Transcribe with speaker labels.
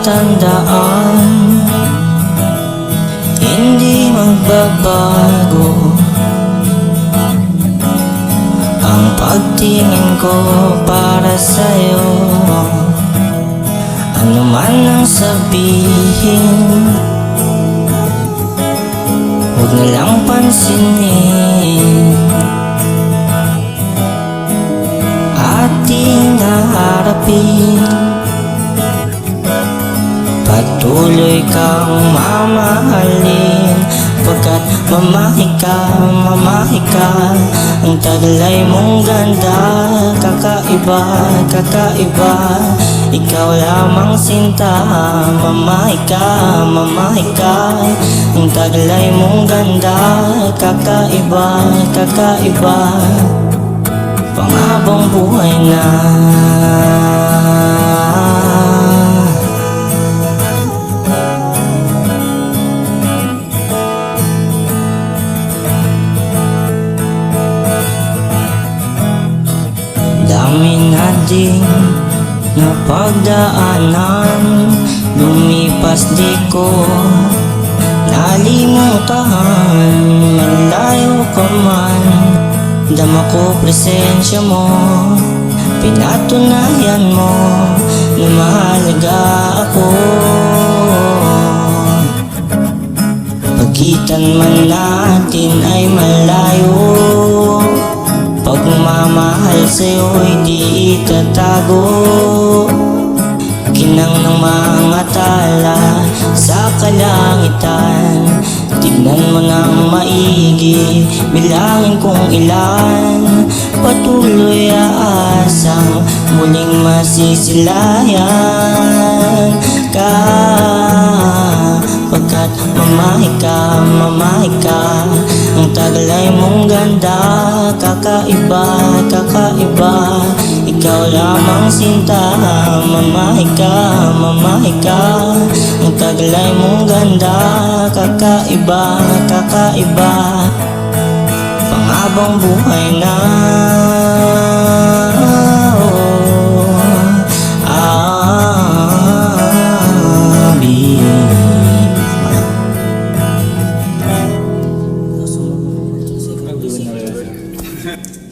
Speaker 1: tatandaan, hindi magbabago ang pagtingin ko para sa'yo. Ano man ang sabihin, huwag na lang pansinin. Ating haharapin, patuloy kang mamahalin, pagkat mamahi ka. Ang taglay mong ganda, kakaiba, kakaiba. Ikaw lamang sinta, mamahi ka, mamahi ka. Ang taglay mong ganda, kakaiba, kakaiba. Panghabang buhay na. Dami nating napagdaanan, lumipas di ko nalimutan. Malayo ka man, dama ko presensya mo, pinatunayan mo na mahalaga ako. Pagitan man natin ay malayo, pagmamahal sa'yo'y di itatago. Ginang ng mga tala sa kalangitan, tignan mo ng maigi, bilangin kung ilan. Patuloy aasang muling masisilayan ka, pagkat mamahi ka, mamahi ka. Ang taglay mong ganda, kakaiba, kakaiba. Ikaw lamang sinta, mamahi ka, mamahi ka. Ang taglay mong ganda, kakaiba, kakaiba. Panghabang buhay na.
Speaker 2: Gracias.